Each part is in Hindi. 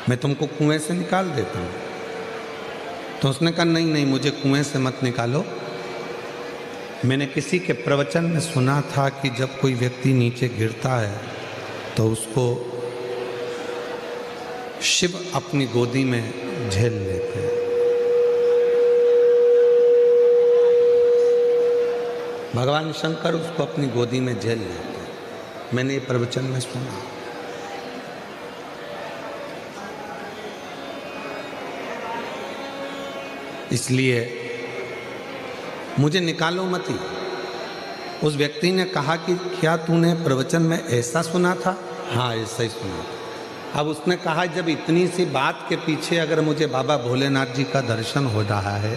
मैं तुमको कुएं से निकाल देता हूँ। तो उसने कहा नहीं नहीं, मुझे कुएं से मत निकालो। मैंने किसी के प्रवचन में सुना था कि जब कोई व्यक्ति नीचे गिरता है तो उसको शिव अपनी गोदी में झेल लेते हैं। भगवान शंकर उसको अपनी गोदी में झेल लेते हैं। मैंने ये प्रवचन में सुना। इसलिए मुझे निकालो मत ही। उस व्यक्ति ने कहा कि क्या तूने प्रवचन में ऐसा सुना था? हाँ, ऐसा ही सुना था। अब उसने कहा जब इतनी सी बात के पीछे अगर मुझे बाबा भोलेनाथ जी का दर्शन हो रहा है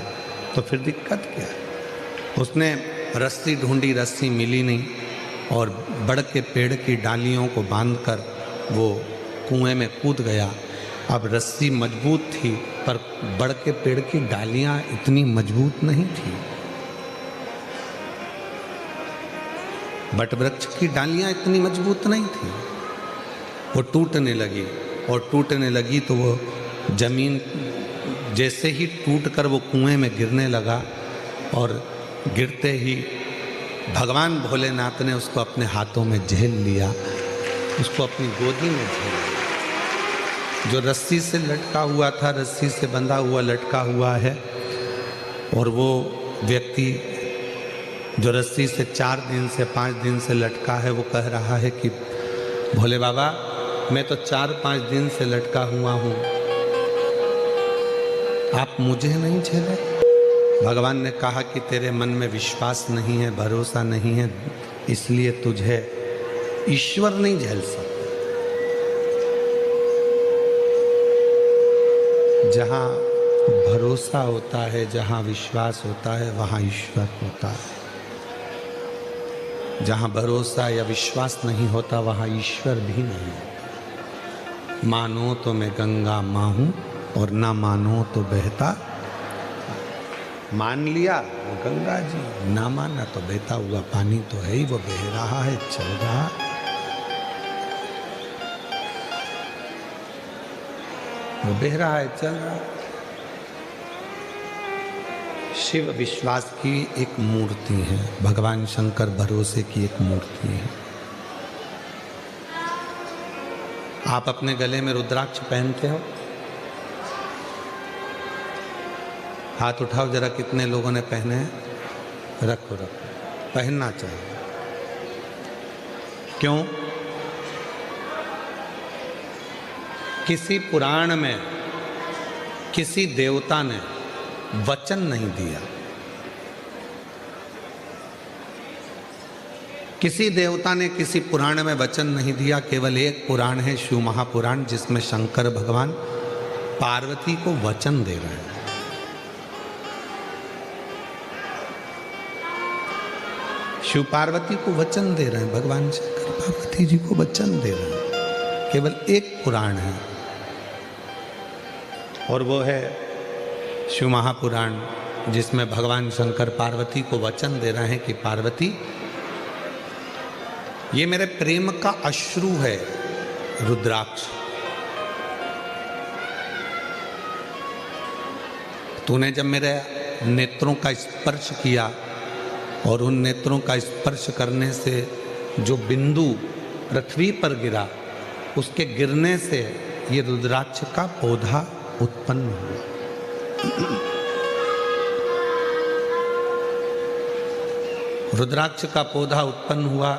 तो फिर दिक्कत क्या है? उसने रस्सी ढूंढी, रस्सी मिली नहीं और बड़ के पेड़ की डालियों को बांधकर वो कुएं में कूद गया। अब रस्सी मजबूत थी पर बड़ के पेड़ की डालियां इतनी मजबूत नहीं थी। बट वृक्ष की डालियां इतनी मजबूत नहीं थी। वो टूटने लगी और टूटने लगी तो वो जमीन जैसे ही टूटकर वो कुएं में गिरने लगा और गिरते ही भगवान भोलेनाथ ने उसको अपने हाथों में झेल लिया, उसको अपनी गोदी में झेल लिया। जो रस्सी से लटका हुआ था, रस्सी से बंधा हुआ लटका हुआ है, और वो व्यक्ति जो रस्सी से 4 दिन से 5 दिन से लटका है वो कह रहा है कि भोले बाबा मैं तो 4-5 दिन से लटका हुआ हूँ, आप मुझे नहीं झेले? भगवान ने कहा कि तेरे मन में विश्वास नहीं है, भरोसा नहीं है, इसलिए तुझे ईश्वर नहीं झेल सकता। जहाँ भरोसा होता है, जहाँ विश्वास होता है, वहाँ ईश्वर होता है। जहाँ भरोसा या विश्वास नहीं होता वहाँ ईश्वर भी नहीं होता। मानो तो मैं गंगा माँ हूँ और ना मानो तो बहता। मान लिया वो गंगा जी, ना माना तो बहता हुआ पानी तो है ही, वो बह रहा है, चल रहा। वो बह रहा है, चल रहा। शिव विश्वास की एक मूर्ति है, भगवान शंकर भरोसे की एक मूर्ति है। आप अपने गले में रुद्राक्ष पहनते हो? हाथ उठाओ जरा, कितने लोगों ने पहने हैं? रखो रखो, पहनना चाहिए। क्यों? किसी पुराण में किसी देवता ने वचन नहीं दिया, किसी देवता ने किसी पुराण में वचन नहीं दिया। केवल एक पुराण है, शिव महापुराण, जिसमें शंकर भगवान पार्वती को वचन दे रहे हैं। शिव पार्वती को वचन दे रहे हैं, भगवान शंकर पार्वती जी को वचन दे रहे हैं। केवल एक पुराण है और वो है शिव महापुराण, जिसमें भगवान शंकर पार्वती को वचन दे रहे हैं कि पार्वती ये मेरे प्रेम का अश्रु है, रुद्राक्ष। तूने जब मेरे नेत्रों का स्पर्श किया और उन नेत्रों का स्पर्श करने से जो बिंदु पृथ्वी पर गिरा, उसके गिरने से ये रुद्राक्ष का पौधा उत्पन्न हुआ। रुद्राक्ष का पौधा उत्पन्न हुआ,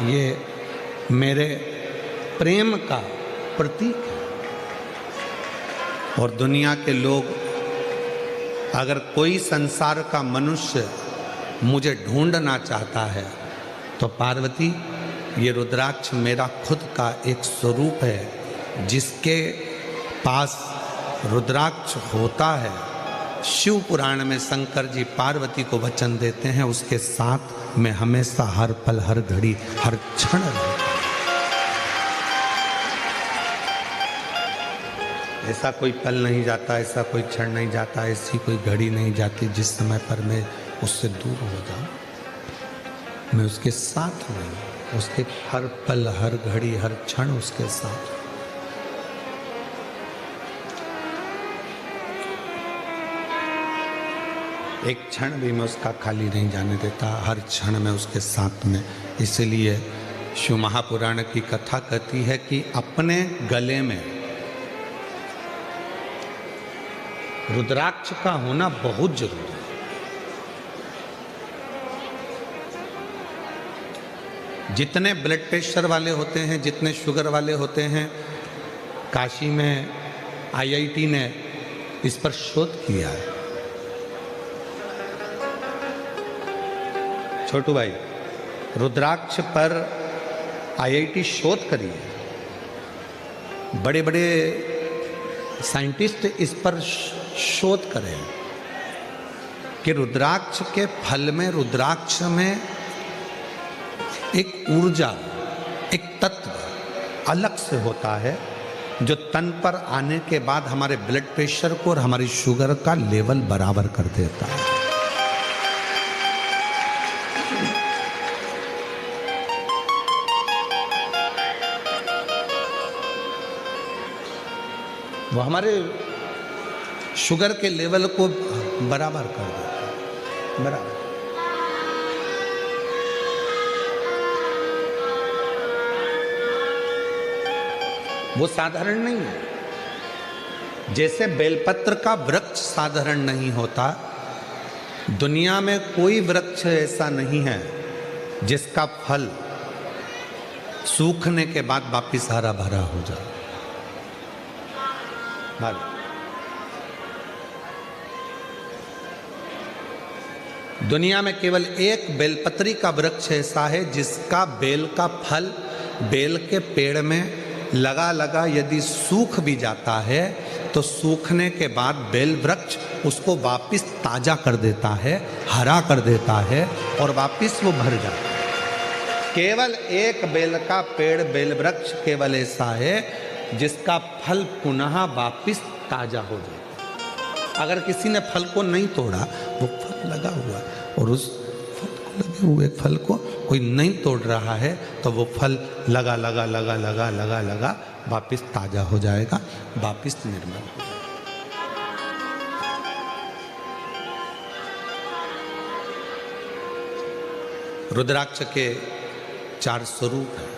ये मेरे प्रेम का प्रतीक है। और दुनिया के लोग, अगर कोई संसार का मनुष्य मुझे ढूंढना चाहता है तो पार्वती, ये रुद्राक्ष मेरा खुद का एक स्वरूप है। जिसके पास रुद्राक्ष होता है, शिव पुराण में शंकर जी पार्वती को वचन देते हैं, उसके साथ मैं हमेशा हर पल हर घड़ी हर क्षण रहूं। ऐसा कोई पल नहीं जाता, ऐसा कोई क्षण नहीं जाता, ऐसी कोई घड़ी नहीं जाती जिस समय पर मैं उससे दूर हो जाऊं। मैं उसके साथ में, उसके हर पल हर घड़ी हर क्षण उसके साथ। एक क्षण भी मैं उसका खाली नहीं जाने देता, हर क्षण में उसके साथ में। इसलिए शिव महापुराण की कथा कहती है कि अपने गले में रुद्राक्ष का होना बहुत जरूरी है। जितने ब्लड प्रेशर वाले होते हैं, जितने शुगर वाले होते हैं, काशी में आईआईटी ने इस पर शोध किया है। छोटू भाई, रुद्राक्ष पर आईआईटी शोध करी है, बड़े बड़े साइंटिस्ट इस पर शोध करें कि रुद्राक्ष के फल में, रुद्राक्ष में एक ऊर्जा, एक तत्व अलग से होता है जो तन पर आने के बाद हमारे ब्लड प्रेशर को और हमारी शुगर का लेवल बराबर कर देता है। वो हमारे शुगर के लेवल को बराबर कर देता है, बराबर। वो साधारण नहीं है। जैसे बेलपत्र का वृक्ष साधारण नहीं होता, दुनिया में कोई वृक्ष ऐसा नहीं है जिसका फल सूखने के बाद वापिस हरा भरा हो जाए। दुनिया में केवल एक बेलपत्री का वृक्ष ऐसा है जिसका बेल का फल बेल के पेड़ में लगा लगा यदि सूख भी जाता है तो सूखने के बाद बेल वृक्ष उसको वापिस ताजा कर देता है, हरा कर देता है और वापिस वो भर जाता है। केवल एक बेल का पेड़, बेल वृक्ष केवल ऐसा है जिसका फल पुनः वापिस ताजा हो जाता। अगर किसी ने फल को नहीं तोड़ा, वो फल लगा हुआ और उस फल को, लगे हुए फल को कोई नहीं तोड़ रहा है, तो वो फल लगा लगा लगा लगा लगा लगा वापिस ताजा हो जाएगा, वापिस निर्मल हो जाएगा। रुद्राक्ष के 4 स्वरूप हैं,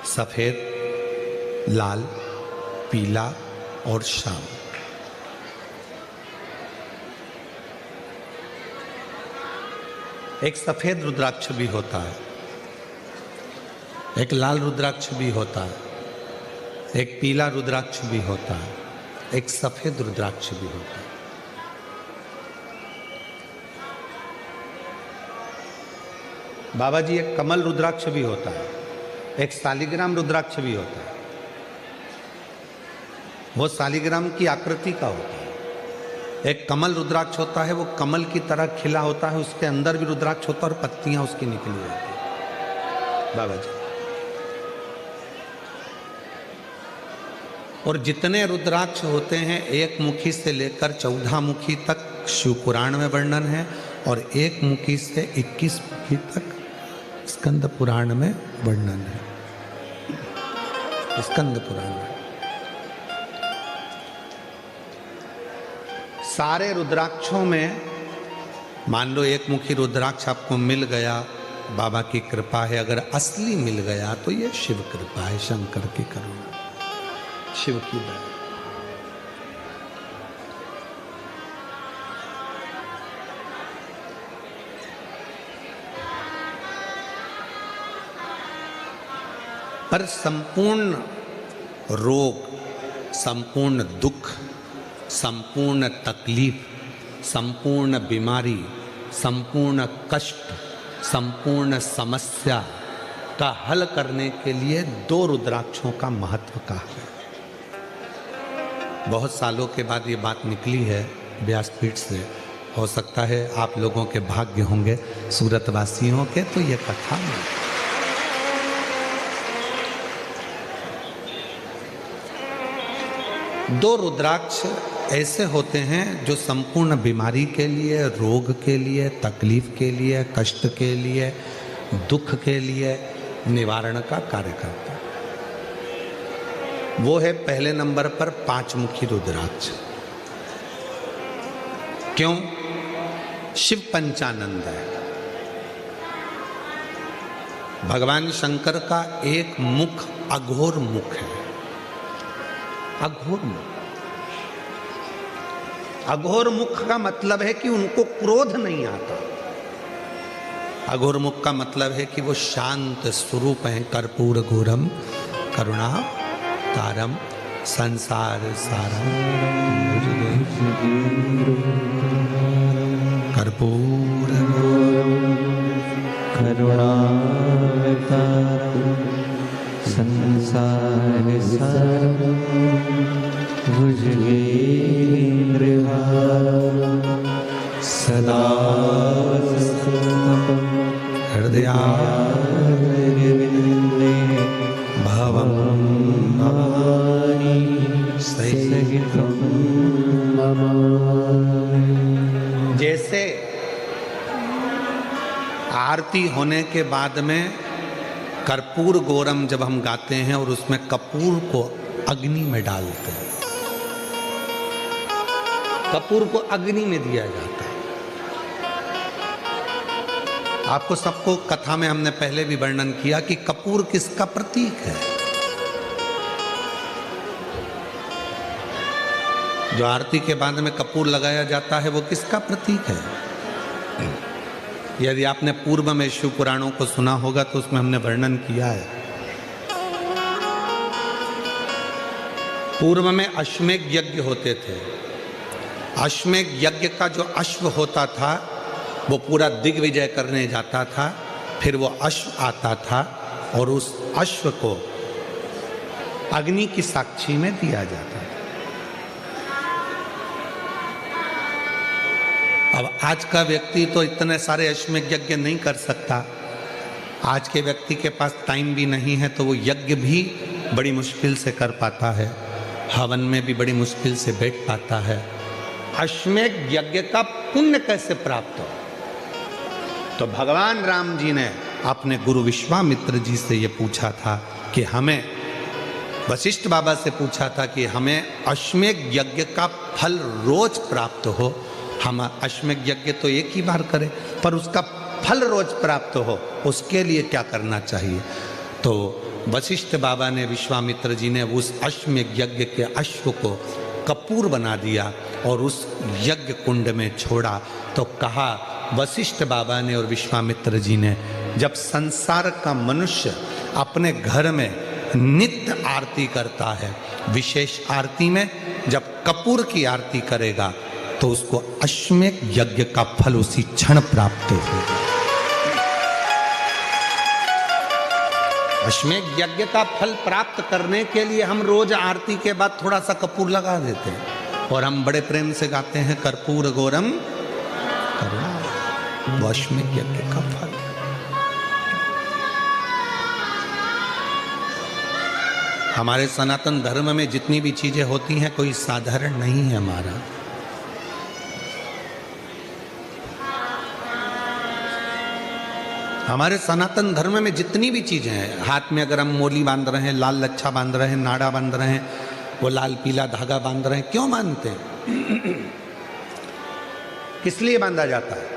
सफेद, लाल, पीला और श्याम। एक सफेद रुद्राक्ष भी होता है, एक लाल रुद्राक्ष भी होता है, एक पीला रुद्राक्ष भी होता है, एक सफेद रुद्राक्ष भी होता है। बाबा जी, एक कमल रुद्राक्ष भी होता है, एक शालिग्राम रुद्राक्ष भी होता है। वो शालिग्राम की आकृति का होता है। एक कमल रुद्राक्ष होता है, वो कमल की तरह खिला होता है, उसके अंदर भी रुद्राक्ष होता है और पत्तियां उसकी निकली होती है। बाबा जी, और जितने रुद्राक्ष होते हैं, एक मुखी से लेकर 14 मुखी तक शिव पुराण में वर्णन है और एक मुखी से 21 मुखी तक स्कंद पुराण में वर्णन है। स्कंद पुराण में सारे रुद्राक्षों में, मान लो एक मुखी रुद्राक्ष आपको मिल गया, बाबा की कृपा है। अगर असली मिल गया तो ये शिव कृपा है, शंकर की करुणा, शिव की दया। पर संपूर्ण रोग, संपूर्ण दुख, संपूर्ण तकलीफ, संपूर्ण बीमारी, संपूर्ण कष्ट, संपूर्ण समस्या का हल करने के लिए 2 रुद्राक्षों का महत्व कहा है। बहुत सालों के बाद ये बात निकली है व्यासपीठ से। हो सकता है आप लोगों के भाग्य होंगे, सूरत वासियों के, तो ये कथा नहीं। 2 रुद्राक्ष ऐसे होते हैं जो संपूर्ण बीमारी के लिए, रोग के लिए, तकलीफ के लिए, कष्ट के लिए, दुख के लिए निवारण का कार्य करता है। वो है पहले नंबर पर 5 मुखी रुद्राक्ष। क्यों? शिव पंचानंद है। भगवान शंकर का एक मुख अघोर मुख है, अघोर मुख। अघोर मुख का मतलब है कि उनको क्रोध नहीं आता। अघोर मुख का मतलब है कि वो शांत स्वरूप हैं। कर्पूर घोरम करुणा तारम संसार सारम कर्पूर करुणा संसार सारम भुजगेन्द्र सदा हृदयारविन्दे भवं भवानी सहितं नमामि। जैसे आरती होने के बाद में कर्पूर गौरम जब हम गाते हैं और उसमें कपूर को अग्नि में डालते हैं, कपूर को अग्नि में दिया जाता है। आपको सबको कथा में हमने पहले भी वर्णन किया कि कपूर किसका प्रतीक है। जो आरती के बाद में कपूर लगाया जाता है वो किसका प्रतीक है? यदि आपने पूर्व में शिव पुराणों को सुना होगा तो उसमें हमने वर्णन किया है। पूर्व में अश्वमेघ यज्ञ होते थे। अश्वमेघ यज्ञ का जो अश्व होता था वो पूरा दिग्विजय करने जाता था। फिर वो अश्व आता था और उस अश्व को अग्नि की साक्षी में दिया जाता था। अब आज का व्यक्ति तो इतने सारे अश्वमेघ यज्ञ नहीं कर सकता। आज के व्यक्ति के पास टाइम भी नहीं है, तो वो यज्ञ भी बड़ी मुश्किल से कर पाता है, हवन में भी बड़ी मुश्किल से बैठ पाता है। अश्वमेघ यज्ञ का पुण्य कैसे प्राप्त हो? तो भगवान राम जी ने अपने गुरु विश्वामित्र जी से ये पूछा था कि हमें, वशिष्ठ बाबा से पूछा था कि हमें अश्वमेघ यज्ञ का फल रोज प्राप्त हो। हम अश्वमेघ यज्ञ तो एक ही बार करें, पर उसका फल रोज प्राप्त हो, उसके लिए क्या करना चाहिए? तो वशिष्ठ बाबा ने, विश्वामित्र जी ने उस अश्वमेघ यज्ञ के अश्व को कपूर बना दिया और उस यज्ञ कुंड में छोड़ा। तो कहा वशिष्ठ बाबा ने और विश्वामित्र जी ने, जब संसार का मनुष्य अपने घर में नित्य आरती करता है, विशेष आरती में जब कपूर की आरती करेगा तो उसको अश्वमेघ यज्ञ का फल उसी क्षण प्राप्त होगा। अश्वमेघ यज्ञ का फल प्राप्त करने के लिए हम रोज आरती के बाद थोड़ा सा कपूर लगा देते हैं और हम बड़े प्रेम से गाते हैं कर्पूर गौरम करुणा। वो अश्वमेघ यज्ञ का फल। हमारे सनातन धर्म में जितनी भी चीजें होती हैं कोई साधारण नहीं है। हमारे सनातन धर्म में जितनी भी चीजें हैं, हाथ में अगर हम मोली बांध रहे हैं, लाल लच्छा बांध रहे हैं, नाड़ा बांध रहे हैं, वो लाल पीला धागा बांध रहे हैं, क्यों बांधते हैं? किस लिए बांधा जाता है?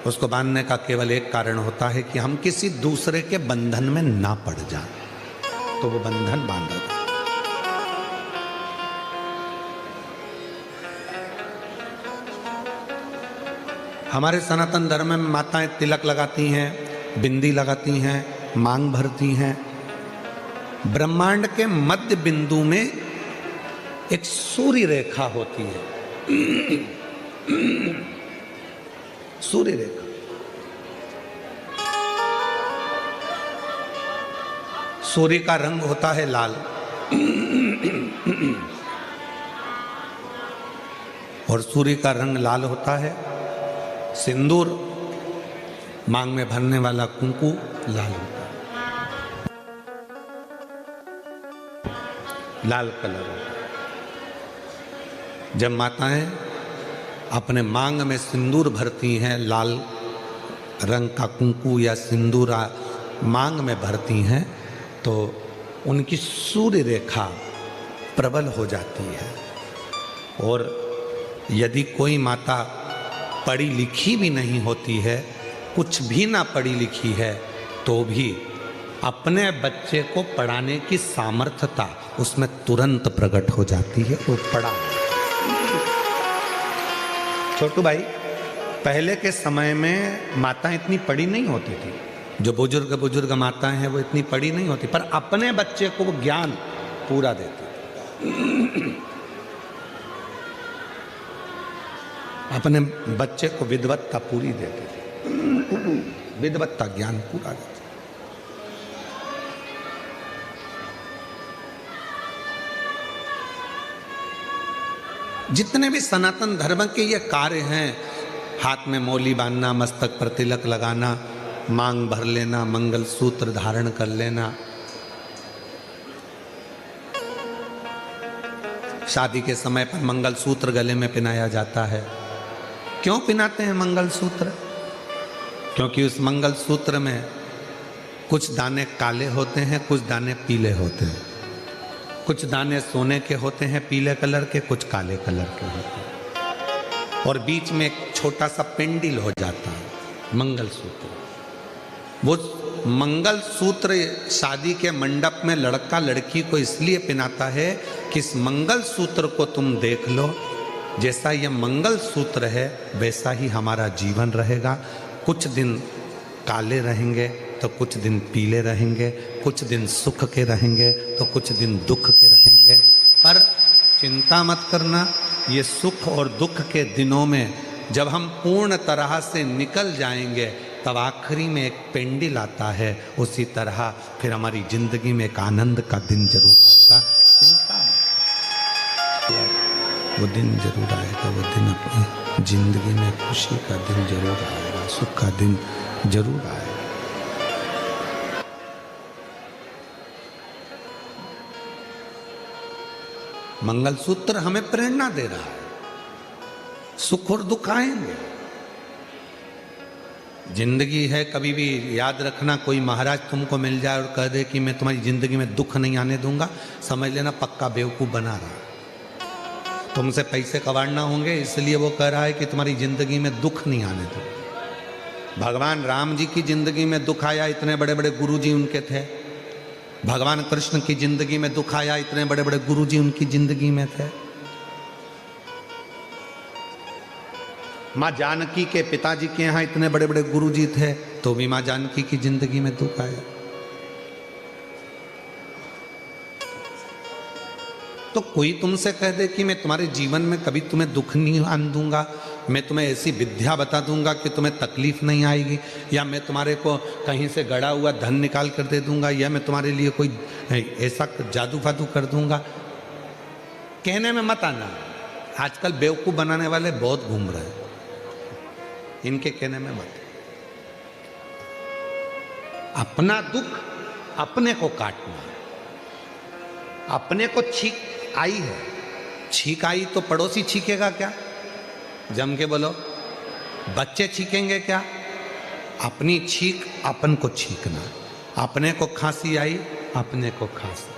उसको बांधने का केवल एक कारण होता है कि हम किसी दूसरे के बंधन में ना पड़ जाएं, तो वो बंधन बांधा जाता है। हमारे सनातन धर्म में माताएं तिलक लगाती हैं, बिंदी लगाती हैं, मांग भरती हैं। ब्रह्मांड के मध्य बिंदु में एक सूर्य रेखा होती है। सूर्य रेखा, सूर्य का रंग होता है लाल और सूर्य का रंग लाल होता है। सिंदूर, मांग में भरने वाला कुंकू लाल होता है, लाल कलर होता है। जब माताएं अपने मांग में सिंदूर भरती हैं, लाल रंग का कुंकू या सिंदूर मांग में भरती हैं, तो उनकी सूर्य रेखा प्रबल हो जाती है और यदि कोई माता पढ़ी लिखी भी नहीं होती है, कुछ भी ना पढ़ी लिखी है, तो भी अपने बच्चे को पढ़ाने की सामर्थ्यता उसमें तुरंत प्रकट हो जाती है। वो पढ़ा। छोटू भाई, पहले के समय में माताएं इतनी पढ़ी नहीं होती थी। जो बुजुर्ग माताएं हैं वो इतनी पढ़ी नहीं होती, पर अपने बच्चे को वो ज्ञान पूरा देती। अपने बच्चे को विद्वत्ता पूरी देते थे, विद्वत्ता ज्ञान पूरा देते। जितने भी सनातन धर्म के ये कार्य हैं, हाथ में मौली बांधना, मस्तक पर तिलक लगाना, मांग भर लेना, मंगल सूत्र धारण कर लेना, शादी के समय पर मंगल सूत्र गले में पहनाया जाता है। क्यों पहनाते हैं मंगल सूत्र? क्योंकि उस मंगल सूत्र में कुछ दाने काले होते हैं, कुछ दाने पीले होते हैं। कुछ दाने सोने के होते हैं पीले कलर के, कुछ काले कलर के होते हैं, और बीच में एक छोटा सा पेंडिल हो जाता है मंगल सूत्र। वो मंगल सूत्र शादी के मंडप में लड़का लड़की को इसलिए पहनाता है कि इस मंगल सूत्र को तुम देख लो, जैसा यह मंगल सूत्र है वैसा ही हमारा जीवन रहेगा। कुछ दिन काले रहेंगे तो कुछ दिन पीले रहेंगे, कुछ दिन सुख के रहेंगे तो कुछ दिन दुख के रहेंगे। पर चिंता मत करना, ये सुख और दुख के दिनों में जब हम पूर्ण तरह से निकल जाएंगे तब आखिरी में एक पेंडिल आता है। उसी तरह फिर हमारी जिंदगी में एक आनंद का दिन जरूर आएगा। चिंता मत, वो दिन जरूर आएगा। वो दिन अपनी जिंदगी में खुशी का दिन जरूर आएगा, सुख का दिन जरूर आएगा। मंगलसूत्र हमें प्रेरणा दे रहा है। सुख और दुख आएंगे, जिंदगी है। कभी भी याद रखना, कोई महाराज तुमको मिल जाए और कह दे कि मैं तुम्हारी जिंदगी में दुख नहीं आने दूंगा, समझ लेना पक्का बेवकूफ बना रहा। तुमसे पैसे कमाना होंगे इसलिए वो कह रहा है कि तुम्हारी जिंदगी में दुख नहीं आने दो। भगवान राम जी की जिंदगी में दुख आया, इतने बड़े बड़े गुरु जी उनके थे। भगवान कृष्ण की जिंदगी में दुख आया, इतने बड़े बड़े गुरु जी उनकी जिंदगी में थे। माँ जानकी के पिताजी के यहाँ इतने बड़े बड़े गुरु जी थे, तो भी माँ जानकी की जिंदगी में दुख आया। तो कोई तुमसे कह दे कि मैं तुम्हारे जीवन में कभी तुम्हें दुख नहीं आने दूंगा, मैं तुम्हें ऐसी विद्या बता दूंगा कि तुम्हें तकलीफ नहीं आएगी, या मैं तुम्हारे को कहीं से गड़ा हुआ धन निकाल कर दे दूंगा, या मैं तुम्हारे लिए कोई ऐसा जादू फादू कर दूंगा, कहने में मत आना। आजकल बेवकूफ बनाने वाले बहुत घूम रहे हैं, इनके कहने में मत। अपना दुख अपने को काटना। अपने को छींक आई है, छींक आई तो पड़ोसी छींकेगा क्या? जम के बोलो, बच्चे छींकेंगे क्या? अपनी छींक अपन को छींकना। अपने को खांसी आई, अपने को खांसी।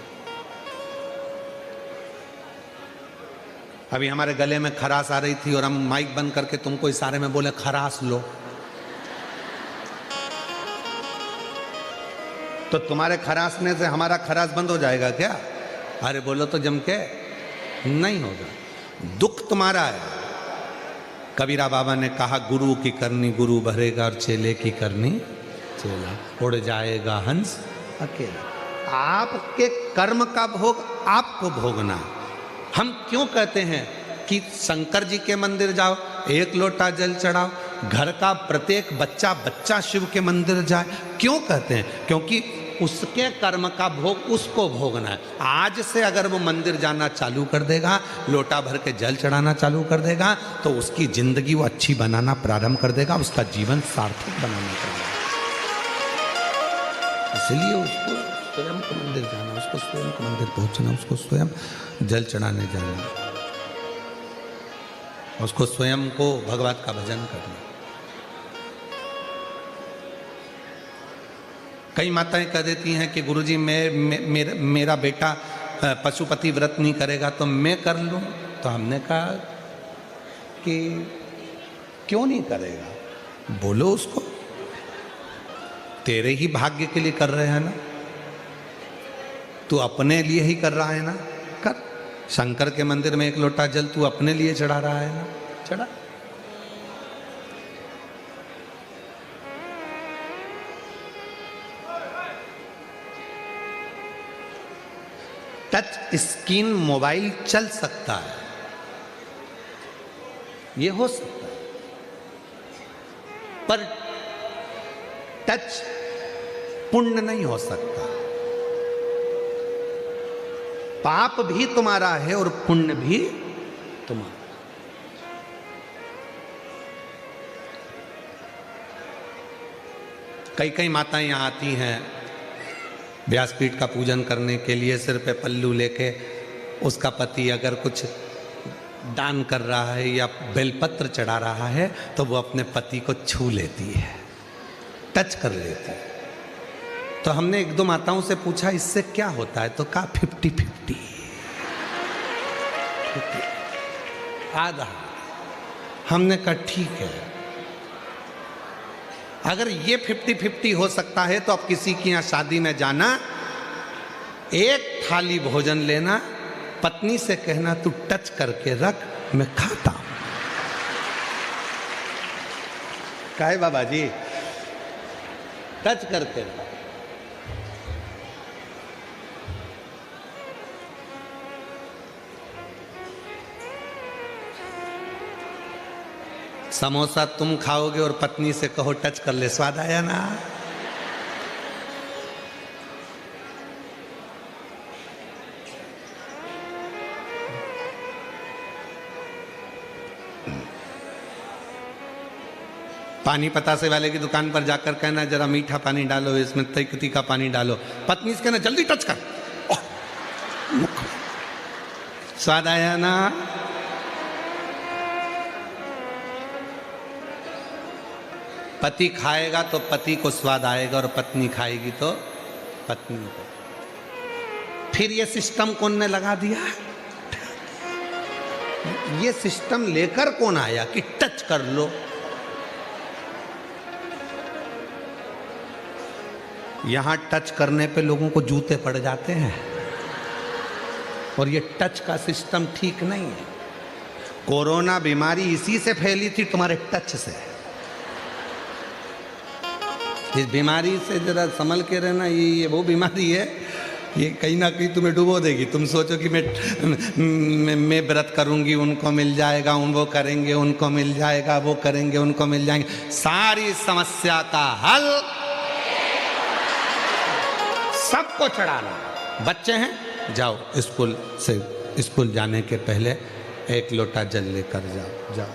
अभी हमारे गले में खराश आ रही थी और हम माइक बंद करके तुमको इशारे में बोले खराश लो, तो तुम्हारे खराशने से हमारा खराश बंद हो जाएगा क्या? अरे बोलो तो जम के, नहीं होगा। दुख तुम्हारा है। कबीरा बाबा ने कहा, गुरु की करनी गुरु भरेगा और चेले की करनी चेला। उड़ जाएगा हंस अकेला। आपके कर्म का भोग आपको भोगना। हम क्यों कहते हैं कि शंकर जी के मंदिर जाओ, एक लोटा जल चढ़ाओ, घर का प्रत्येक बच्चा शिव के मंदिर जाए? क्यों कहते हैं? क्योंकि उसके कर्म का भोग उसको भोगना है। आज से अगर वो मंदिर जाना चालू कर देगा, लोटा भर के जल चढ़ाना चालू कर देगा, तो उसकी जिंदगी वो अच्छी बनाना प्रारंभ कर देगा, उसका जीवन सार्थक बनाना प्रारंभ। इसलिए उसको स्वयं को मंदिर जाना, उसको स्वयं को मंदिर पहुंचना, उसको स्वयं जल चढ़ाने जाना, उसको स्वयं को भगवत का भजन करना। कई माताएं कह देती हैं कि गुरुजी मेरा बेटा पशुपति व्रत नहीं करेगा तो मैं कर लूं। तो हमने कहा कि क्यों नहीं करेगा? बोलो उसको, तेरे ही भाग्य के लिए कर रहे हैं ना, तू अपने लिए ही कर रहा है ना, कर। शंकर के मंदिर में एक लोटा जल तू अपने लिए चढ़ा रहा है ना, चढ़ा। टच स्क्रीन मोबाइल चल सकता है, ये हो सकता है, पर टच पुण्य नहीं हो सकता। पाप भी तुम्हारा है और पुण्य भी तुम्हारा। कई कई माताएं यहाँ आती हैं व्यासपीठ का पूजन करने के लिए, सिर पे पल्लू लेके, उसका पति अगर कुछ दान कर रहा है या बेलपत्र चढ़ा रहा है तो वो अपने पति को छू लेती है, टच कर लेती है। तो हमने एक दो माताओं से पूछा इससे क्या होता है, तो कहा 50-50 आधा। हमने कहा ठीक है, अगर ये 50-50 हो सकता है तो अब किसी की यहाँ शादी में जाना, एक थाली भोजन लेना, पत्नी से कहना तू टच करके रख, मैं खाता हूं। काहे बाबा जी, टच करके रख। समोसा तुम खाओगे और पत्नी से कहो टच कर ले, स्वाद आया ना? पानी पतासे वाले की दुकान पर जाकर कहना जरा मीठा पानी डालो, इसमें तिकती का पानी डालो, पत्नी से कहना जल्दी टच कर, स्वाद आया ना? पति खाएगा तो पति को स्वाद आएगा और पत्नी खाएगी तो पत्नी को। फिर ये सिस्टम कौन ने लगा दिया? ये सिस्टम लेकर कौन आया कि टच कर लो? यहां टच करने पे लोगों को जूते पड़ जाते हैं, और ये टच का सिस्टम ठीक नहीं है। कोरोना बीमारी इसी से फैली थी, तुम्हारे टच से। इस बीमारी से जरा संभल के रहना, ये वो बीमारी है, ये कहीं ना कहीं तुम्हें डुबो देगी। तुम सोचो कि मैं व्रत करूंगी उनको मिल जाएगा, वो करेंगे उनको मिल जाएगा, वो करेंगे उनको मिल जाएंगे। सारी समस्या का हल सबको चढ़ाना। बच्चे हैं, जाओ स्कूल से, स्कूल जाने के पहले एक लोटा जल लेकर जाओ, जाओ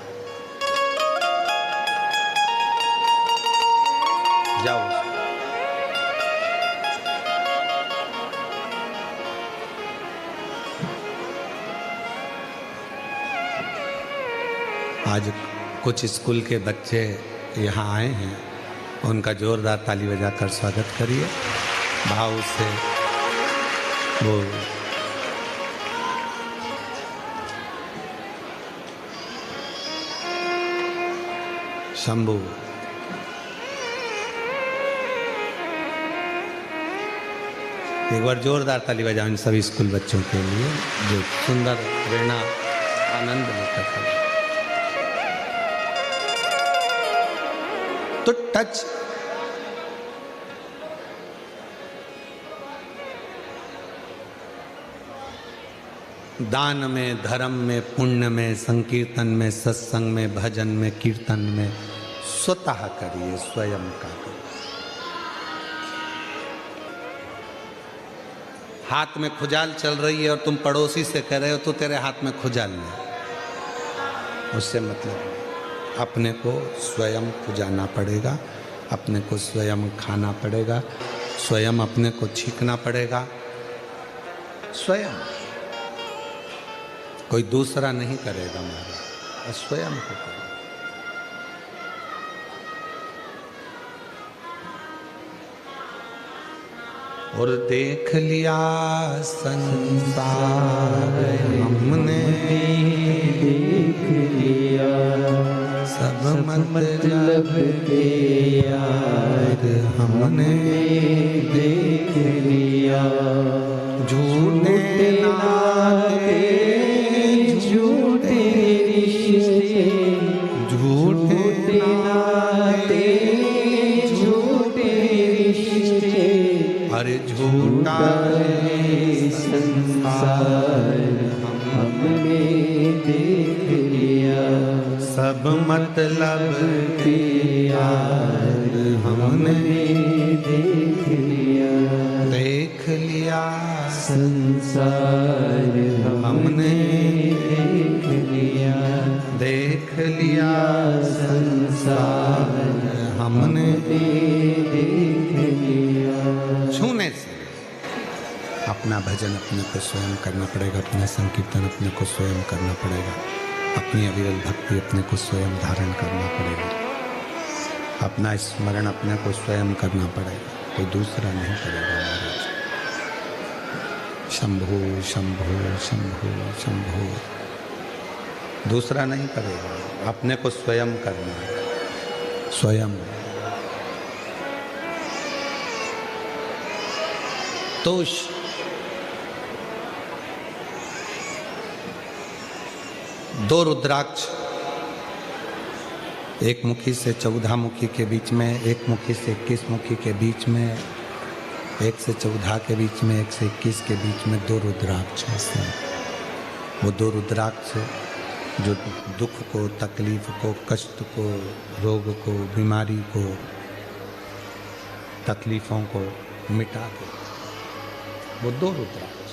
जाओ। आज कुछ स्कूल के बच्चे यहाँ आए हैं, उनका जोरदार ताली बजाकर स्वागत करिए, भाव से। वो शंभू, एक बार जोरदार ताली बजाओ इन सभी स्कूल बच्चों के लिए जो सुंदर प्रेरणा आनंद लेकर खड़े। तो टच दान में, धर्म में, पुण्य में, संकीर्तन में, सत्संग में, भजन में, कीर्तन में स्वतः करिए, स्वयं का करिए। हाथ में खुजाल चल रही है और तुम पड़ोसी से कह रहे हो तो तेरे हाथ में खुजाल नहीं, उससे मतलब नहीं। अपने को स्वयं खुजाना पड़ेगा, अपने को स्वयं खाना पड़ेगा, स्वयं अपने को छींकना पड़ेगा, स्वयं। कोई दूसरा नहीं करेगा हमारा, स्वयं को करेगा। और देख लिया संसार हमने, देख लिया मतलब के यार हमने देख लिया। झूठे नाते झूठे रिश्ते, झूठे नाते झूठे रिश्ते, अरे झूठा है संसार हमने देख लिया। सब मतलब के यार हमने देख लिया। देख लिया संसार हमने देख लिया। देख लिया संसार हमने देख लिया। छूने से अपना भजन अपने को स्वयं करना पड़ेगा, अपना संकीर्तन अपने को स्वयं करना पड़ेगा, अपनी अविरल भक्ति अपने को स्वयं धारण करना पड़ेगा, अपना स्मरण अपने को स्वयं करना पड़ेगा, कोई दूसरा नहीं करेगा। महाराज शंभो शंभो शंभो शंभो, दूसरा नहीं करेगा, अपने को स्वयं करना है, स्वयं। तो दो रुद्राक्ष, एक मुखी से 14 मुखी के बीच में, एक मुखी से 21 मुखी के बीच में, एक से 14 के बीच में, एक से 21 के बीच में दो रुद्राक्ष हैं। वो दो रुद्राक्ष जो दुख को, तकलीफ को, कष्ट को, रोग को, बीमारी को, तकलीफों को मिटा दे, वो दो रुद्राक्ष।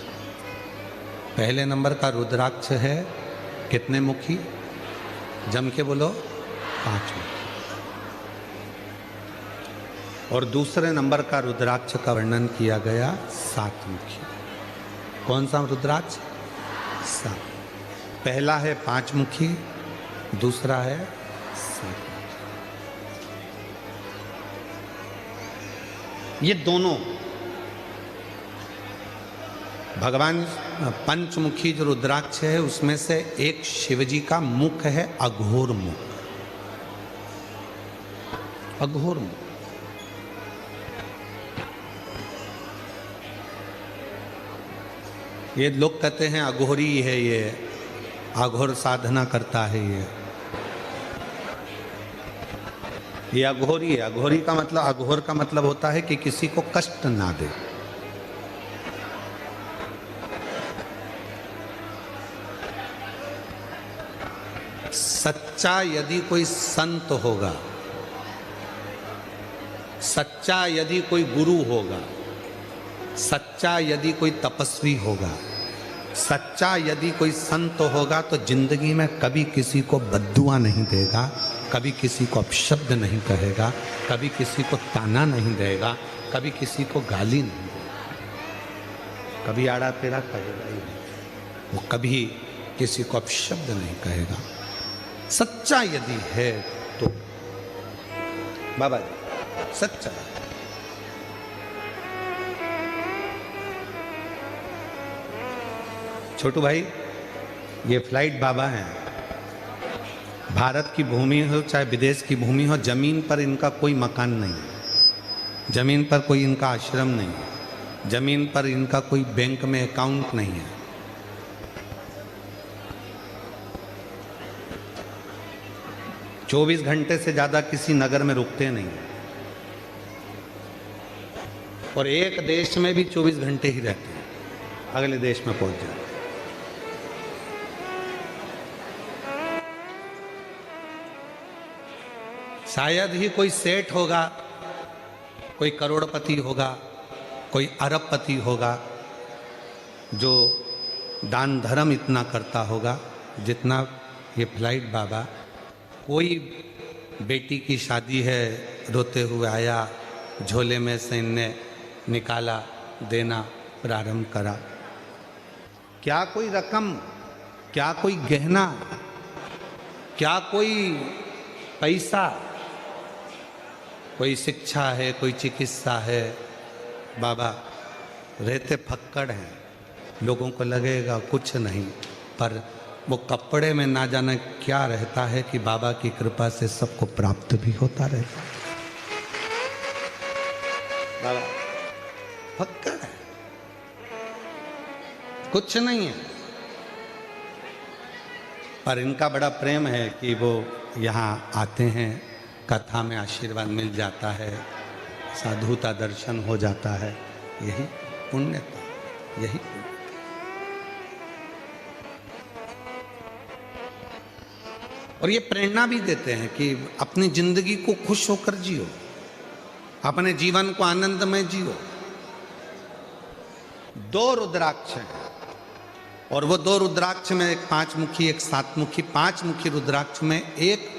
पहले नंबर का रुद्राक्ष है कितने मुखी? जम के बोलो, 5 मुखी। और दूसरे नंबर का रुद्राक्ष का वर्णन किया गया 7 मुखी। कौन सा रुद्राक्ष? 7। पहला है 5 मुखी, दूसरा है 7 मुखी। ये दोनों भगवान पंचमुखी जो रुद्राक्ष है उसमें से एक शिवजी का मुख है अघोर मुख, अघोर मुख। ये लोग कहते हैं अघोरी है, ये अघोर साधना करता है, ये अघोरी है। अघोरी का मतलब, अघोर का मतलब होता है कि किसी को कष्ट ना दे। सच्चा यदि कोई संत होगा, सच्चा यदि कोई गुरु होगा, सच्चा यदि कोई तपस्वी होगा, सच्चा यदि कोई संत होगा तो जिंदगी में कभी किसी को बद्दुआ नहीं देगा, कभी किसी को अपशब्द नहीं कहेगा, कभी किसी को ताना नहीं देगा, कभी किसी को गाली नहीं देगा, कभी आड़ा तेरा कहेगा ही नहीं, वो कभी किसी को अपशब्द नहीं कहेगा। सच्चा यदि है तो बाबा जी सच्चा। छोटू भाई, ये फ्लाइट बाबा हैं। भारत की भूमि हो चाहे विदेश की भूमि हो, जमीन पर इनका कोई मकान नहीं है, जमीन पर कोई इनका आश्रम नहीं है, जमीन पर इनका कोई बैंक में अकाउंट नहीं है। 24 घंटे से ज्यादा किसी नगर में रुकते नहीं, और एक देश में भी 24 घंटे ही रहते हैं, अगले देश में पहुंच जाते। शायद ही कोई सेठ होगा, कोई करोड़पति होगा, कोई अरबपति होगा जो दान धर्म इतना करता होगा जितना ये फ्लाइट बाबा। कोई बेटी की शादी है, रोते हुए आया, झोले में से इनने निकाला, देना प्रारंभ करा। क्या कोई रकम, क्या कोई गहना, क्या कोई पैसा, कोई शिक्षा है, कोई चिकित्सा है, बाबा रहते फक्कड़ हैं। लोगों को लगेगा कुछ नहीं, पर वो कपड़े में ना जाने क्या रहता है कि बाबा की कृपा से सबको प्राप्त भी होता रहता है। बाबा पक्का है, कुछ नहीं है, पर इनका बड़ा प्रेम है कि वो यहाँ आते हैं, कथा में आशीर्वाद मिल जाता है, साधुता दर्शन हो जाता है। यही पुण्य था, यही पुण्य। और ये प्रेरणा भी देते हैं कि अपनी जिंदगी को खुश होकर जियो, अपने जीवन को आनंदमय जियो। 2 रुद्राक्ष हैं और वो 2 रुद्राक्ष में एक 5 मुखी एक 7 मुखी। 5 मुखी रुद्राक्ष में एक,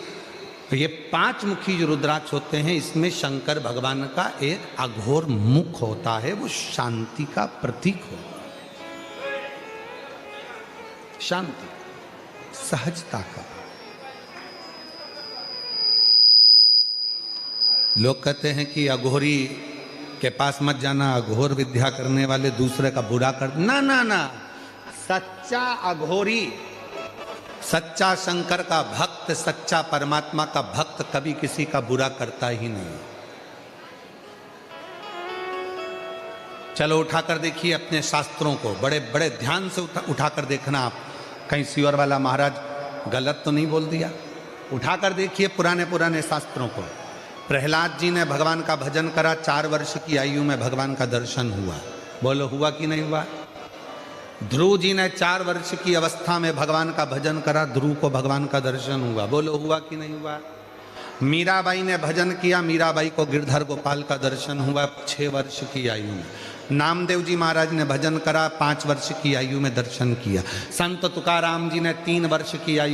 ये 5 मुखी जो रुद्राक्ष होते हैं इसमें शंकर भगवान का एक अघोर मुख होता है, वो शांति का प्रतीक हो, शांति सहजता का। लोग कहते हैं कि अघोरी के पास मत जाना, अघोर विद्या करने वाले दूसरे का बुरा कर, ना ना ना, सच्चा अघोरी, सच्चा शंकर का भक्त, सच्चा परमात्मा का भक्त कभी किसी का बुरा करता ही नहीं। चलो उठाकर देखिए अपने शास्त्रों को, बड़े बड़े ध्यान से उठाकर देखना आप, कहीं सियोर वाला महाराज गलत तो नहीं बोल दिया। उठाकर देखिए पुराने पुराने शास्त्रों को। प्रहलाद जी ने भगवान का भजन करा, 4 वर्ष की आयु में भगवान का दर्शन हुआ। बोलो हुआ कि नहीं हुआ? ध्रुव जी ने 4 वर्ष की अवस्था में भगवान का भजन करा, ध्रुव को भगवान का दर्शन हुआ। बोलो हुआ कि नहीं हुआ? मीराबाई ने भजन किया, मीराबाई को गिरधर गोपाल का दर्शन हुआ 6 वर्ष की आयु में। नामदेव जी महाराज ने भजन करा, 5 वर्ष की आयु में दर्शन किया। संत तुकाराम जी ने 3 वर्ष की आयु